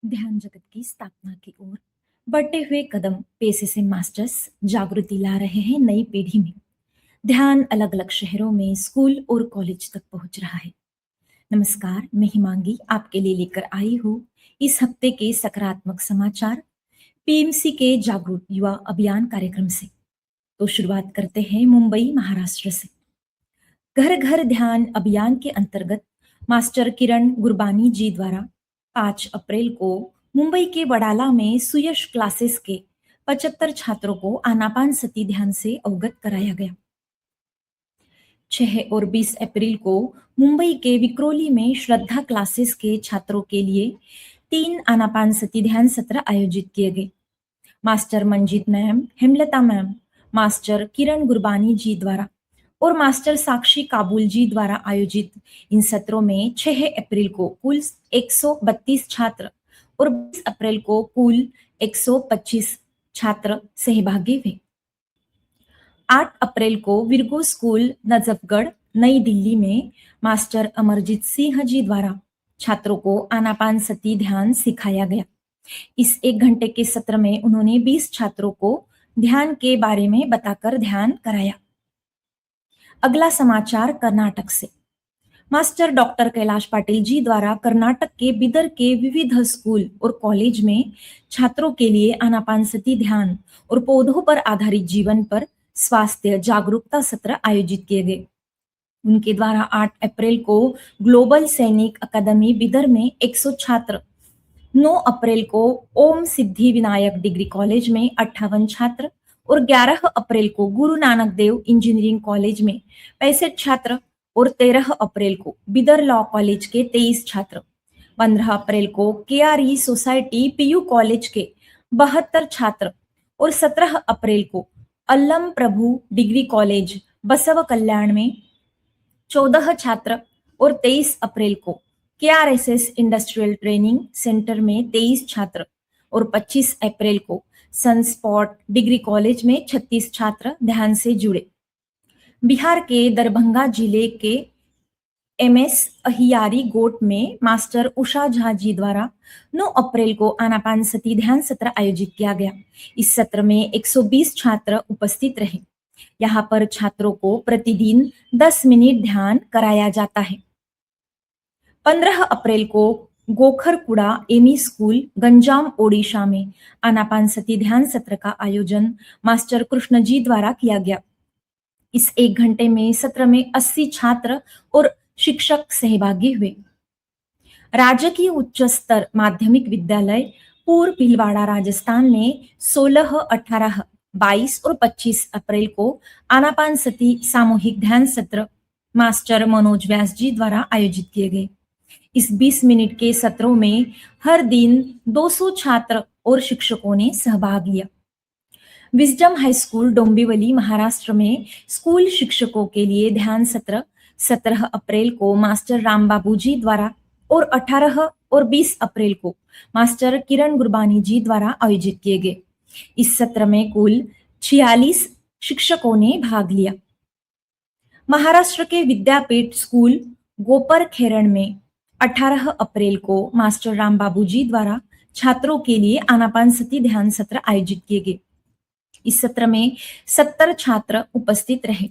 ध्यान जगत की स्थापना की ओर बढ़ते हुए कदम पेशे मास्टर्स जागृति ला रहे हैं नई पीढ़ी में। ध्यान अलग अलग शहरों में स्कूल और कॉलेज तक पहुंच रहा है। नमस्कार, मैं हिमांगी आपके लिए लेकर आई हूँ इस हफ्ते के सकारात्मक समाचार पीएमसी के जागरूक युवा अभियान कार्यक्रम से। तो शुरुआत करते हैं मुंबई महाराष्ट्र से। घर घर ध्यान अभियान के अंतर्गत मास्टर किरण गुरबानी जी द्वारा 5 अप्रैल को मुंबई के वडाला में सुयश क्लासेस के 75 छात्रों को आनापान सती ध्यान से अवगत कराया गया। 6 और 20 अप्रैल को मुंबई के विक्रोली में श्रद्धा क्लासेस के छात्रों के लिए 3 आनापान सती ध्यान सत्र आयोजित किए गए। Master Manjeet ma'am, Hemlata ma'am, master Kiran Gurbani ji द्वारा और मास्टर साक्षी काबुल जी द्वारा आयोजित इन सत्रों में 6 अप्रैल को कुल 132 छात्र और 20 अप्रैल को कुल 125 छात्र सहभागी हुए। 8 अप्रैल को विरगो स्कूल नजफगढ़ नई दिल्ली में मास्टर अमरजीत सिंह जी द्वारा छात्रों को आनापान सती ध्यान सिखाया गया। इस 1 घंटे के सत्र में उन्होंने 20 छात्रों को ध्यान के बारे में बताकर ध्यान कराया। अगला समाचार कर्नाटक से। मास्टर डॉक्टर कैलाश पाटिल जी द्वारा कर्नाटक के बिदर के विविध स्कूल और कॉलेज में छात्रों के लिए आनापानसती ध्यान और पौधों पर आधारित जीवन पर स्वास्थ्य जागरूकता सत्र आयोजित किए गए। उनके द्वारा 8 अप्रैल को ग्लोबल सैनिक अकादमी बिदर में 100 छात्र, 9 अप्रैल को ओम सिद्धि विनायक डिग्री कॉलेज में 58 छात्र और 11 अप्रैल को गुरु नानक देव इंजीनियरिंग कॉलेज में 65 छात्र और 13 अप्रैल को बिदर लॉ कॉलेज के 23 छात्र, 15 अप्रैल को केआरई सोसाइटी पीयू कॉलेज के 72 छात्र और 17 अप्रैल को अल्लम प्रभु डिग्री कॉलेज बसव कल्याण में 14 छात्र और 23 अप्रैल को केआरएसएस इंडस्ट्रियल ट्रेनिंग सेंटर में 23 छात्र और 25 अप्रैल को सनस्पॉट डिग्री कॉलेज में 36 छात्र ध्यान से जुड़े। बिहार के दरभंगा जिले के एमएस अहियारी गोट में मास्टर उषा झा जी द्वारा 9 अप्रैल को आनापान सती ध्यान सत्र आयोजित किया गया। इस सत्र में 120 छात्र उपस्थित रहे। यहाँ पर छात्रों को प्रतिदिन 10 मिनट ध्यान कराया जाता है। 15 अप्रैल को गोखरकुड़ा एमी स्कूल गंजाम ओडिशा में आनापान सती ध्यान सत्र का आयोजन मास्टर कृष्ण जी द्वारा किया गया। इस 1 घंटे में सत्र में 80 छात्र और शिक्षक सहभागी हुए। राजकीय उच्च स्तर माध्यमिक विद्यालय पूर्व भीलवाड़ा राजस्थान में 16, 18, 22 और 25 अप्रैल को आनापान सती सामूहिक ध्यान सत्र मास्टर मनोज व्यास जी द्वारा आयोजित किए गए। इस 20 मिनट के सत्रों में हर दिन 200 छात्र और शिक्षकों ने सहभाग लिया। Wisdom high school Dombivli Maharashtra में स्कूल शिक्षकों के लिए ध्यान सत्र 17 अप्रैल को मास्टर रामबाबू जी द्वारा और 18 और 20 अप्रैल को मास्टर किरण गुरबानी जी द्वारा आयोजित किए गए। इस सत्र में कुल 46 शिक्षकों ने भाग लिया। महाराष्ट्र के विद्यापीठ स्कूल गोपर खेरण में 18 अप्रैल को मास्टर रामबाबू जी द्वारा छात्रों के लिए आनापान सती ध्यान सत्र आयोजित किए गए। इस सत्र में 70 छात्र उपस्थित रहे।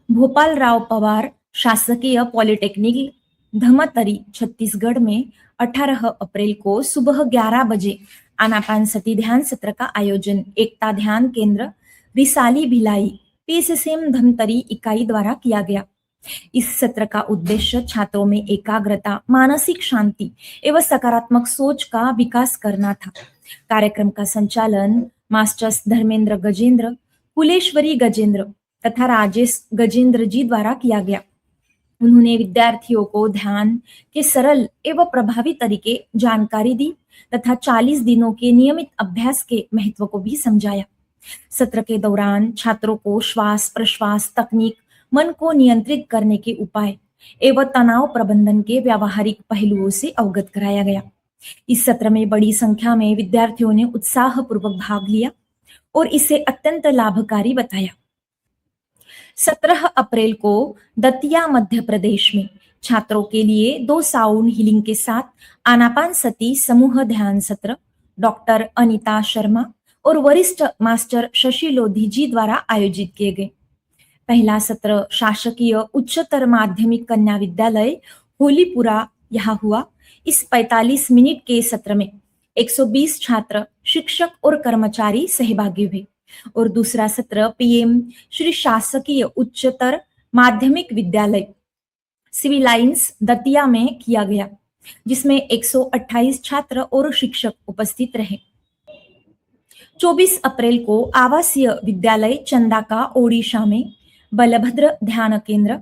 भोपाल राव पवार शासकीय पॉलिटेक्निक धमतरी छत्तीसगढ़ में 18 अप्रैल को सुबह 11 बजे आनापान सती ध्यान सत्र का आयोजन एकता ध्यान केंद्र रिसाली भिलाई पीएसएसएम धमतरी इकाई द्वारा किया गया। इस सत्र का उद्देश्य छात्रों में एकाग्रता, मानसिक शांति एवं सकारात्मक सोच का विकास करना था। कार्यक्रम का संचालन मास्टर्स धर्मेंद्र गजेंद्र, कुलेश्वरी गजेंद्र तथा राजेश गजेंद्र जी द्वारा किया गया। उन्होंने विद्यार्थियों को ध्यान के सरल एवं प्रभावी तरीके जानकारी दी तथा 40 दिनों के नियमित अभ्यास के महत्व को भी समझाया। सत्र के दौरान छात्रों को श्वास प्रश्वास तकनीक, मन को नियंत्रित करने के उपाय एवं तनाव प्रबंधन के व्यावहारिक पहलुओं से अवगत कराया गया। इस सत्र में बड़ी संख्या में विद्यार्थियों ने उत्साहपूर्वक भाग लिया और इसे अत्यंत लाभकारी बताया। 17 अप्रैल को दतिया मध्य प्रदेश में छात्रों के लिए 2 साउंड हीलिंग के साथ आनापान सती समूह ध्यान सत्र डॉक्टर अनीता शर्मा और वरिष्ठ मास्टर शशि लोधी जी द्वारा आयोजित किए गए। पहला सत्र शासकीय उच्चतर माध्यमिक कन्या विद्यालय होलीपुरा यहाँ हुआ। इस 45 मिनट के सत्र में 120 छात्र, शिक्षक और कर्मचारी सहभागी हुए और दूसरा सत्र पीएम श्री शासकीय उच्चतर माध्यमिक विद्यालय सिविल लाइन्स दतिया में किया गया, जिसमें 128 छात्र और शिक्षक उपस्थित रहे। 24 अप्रैल को आवासीय विद्यालय चंदाका ओडिशा में बलभद्र ध्यान केंद्र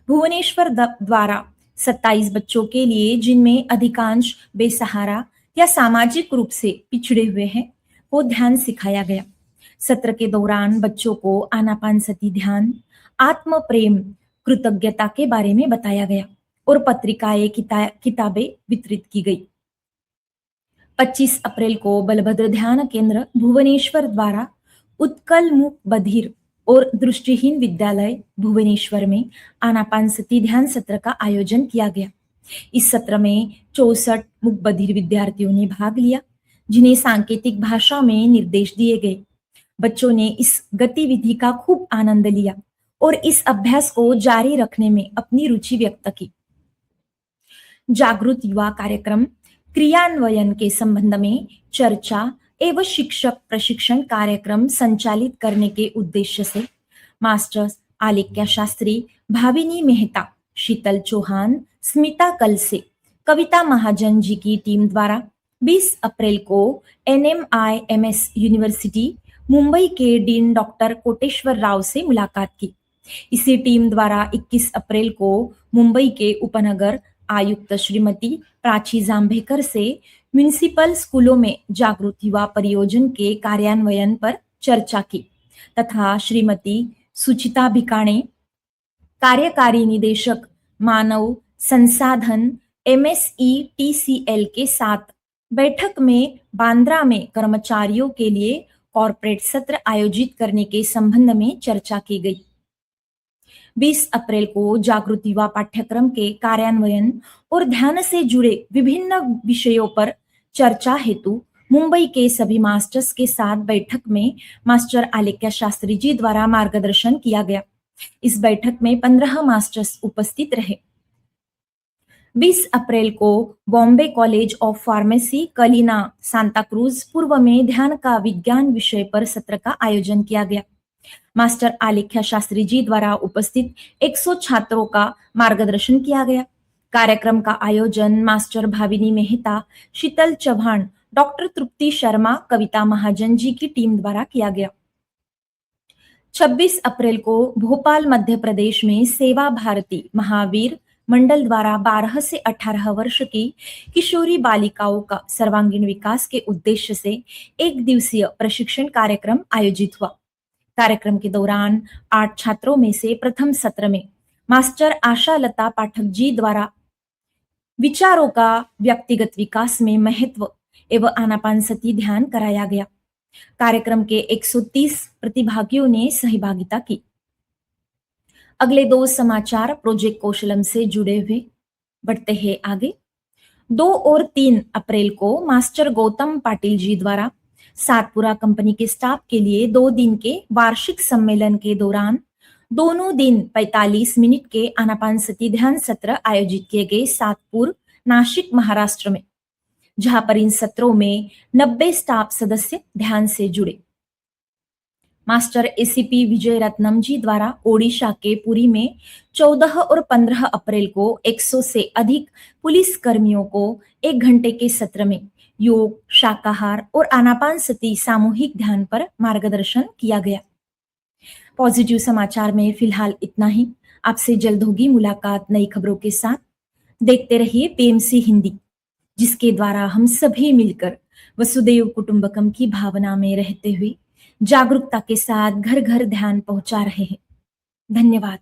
भुवनेश्वर द्वारा 27 बच्चों के लिए, जिनमें अधिकांश बेसहारा या सामाजिक रूप से पिछड़े हुए हैं, को ध्यान सिखाया गया। सत्र के दौरान बच्चों को आनापानसती ध्यान, आत्म प्रेम, कृतज्ञता के बारे में बताया गया और पत्रिकाएं किताबें वितरित की गई। 25 अप्रैल को बलभद्र ध्यान केंद्र भुवनेश्वर द्वारा उत्कल मूक बधिर और दृष्टिहीन विद्यालय भुवनेश्वर में आनापानसती ध्यान सत्र का आयोजन किया गया। इस सत्र में 64 मूक बधिर विद्यार्थियों ने भाग लिया, जिन्हें सांकेतिक भाषा में निर्देश दिए गए। बच्चों ने इस गतिविधि का खूब आनंद लिया और इस अभ्यास को जारी रखने में अपनी रुचि व्यक्त की। जागृत युवा कार्यक्रम क्रियान्वयन के संबंध में चर्चा एवं शिक्षक प्रशिक्षण कार्यक्रम संचालित करने के उद्देश्य से मास्टर्स आलेख्या शास्त्री, भाविनी मेहता, शीतल चौहान, स्मिता कलसे, कविता महाजन जी की टीम द्वारा 20 अप्रैल को NMIMS यूनिवर्सिटी मुंबई के डीन डॉक्टर कोटेश्वर राव से मुलाकात की। इसी टीम द्वारा 21 अप्रैल को मुंबई के उपनगर आयुक्त श्रीमती प्राची जांभेकर से म्युनिसिपल स्कूलों में जागृत युवा परियोजन के कार्यान्वयन पर चर्चा की तथा श्रीमती सुचिता भिकाणे, कार्यकारी निदेशक मानव संसाधन MSETCL के साथ बैठक में बांद्रा में कर्मचारियों के लिए कॉर्पोरेट सत्र आयोजित करने के संबंध में चर्चा की गई। 20 अप्रैल को जागृत युवा पाठ्यक्रम के कार्यान्वयन और ध्यान से जुड़े विभिन्न विषयों पर चर्चा हेतु मुंबई के सभी मास्टर्स के साथ बैठक में मास्टर आलेख्या शास्त्री जी द्वारा मार्गदर्शन किया गया। इस बैठक में 15 मास्टर्स उपस्थित रहे। 20 अप्रैल को Bombay college of pharmacy Kalina Santa cruise पूर्व में ध्यान का विज्ञान विषय पर सत्र का आयोजन किया गया। मास्टर आलेख्या शास्त्री जी द्वारा उपस्थित 100 छात्रों का मार्गदर्शन किया गया। कार्यक्रम का आयोजन मास्टर भाविनी मेहता, शीतल चौहान, डॉक्टर तृप्ति शर्मा, कविता महाजन जी की टीम द्वारा किया गया। 26 अप्रैल को भोपाल मध्य प्रदेश में सेवा भारती महावीर मंडल द्वारा 12 से 18 वर्ष की किशोरी बालिकाओं का सर्वांगीण विकास के उद्देश्य से एक दिवसीय प्रशिक्षण कार्यक्रम आयोजित हुआ। कार्यक्रम के दौरान 8 छात्रों में से प्रथम सत्र में मास्टर आशा लता पाठक जी द्वारा विचारों का व्यक्तिगत विकास में महत्व एवं आनापानसती ध्यान कराया गया। कार्यक्रम के 130 प्रतिभागियों ने सहभागिता की। अगले 2 समाचार प्रोजेक्ट कौशलम से जुड़े हुए। बढ़ते हैं आगे। 2 और 3 अप्रैल को मास्टर गौतम पाटिल जी द्वारा सातपुरा कंपनी के स्टाफ के लिए 2 दिन के वार्षिक सम्मेलन के दौरान दोनों दिन 45 मिनट के आनापानसती ध्यान सत्र आयोजित किए गए सातपुर, नासिक, महाराष्ट्र में, जहां पर इन सत्रों में 90 स्टाफ सदस्य ध्यान से जुड़े। मास्टर ACP विजय रत्नम जी द्वारा ओडिशा के पुरी में 14 और 15 अप्रैल को 100 से अधिक पुलिस कर्मियों को 1 घंटे के सत्र में योग, शाकाहार और आनापानसती सामूहिक ध्यान पर मार्गदर्शन किया गया। पॉजिटिव समाचार में फिलहाल इतना ही। आपसे जल्द होगी मुलाकात नई खबरों के साथ। देखते रहिए PMC हिंदी, जिसके द्वारा हम सभी मिलकर वसुदैव कुटुंबकम की भावना में रहते हुए जागरूकता के साथ घर घर ध्यान पहुंचा रहे हैं। धन्यवाद।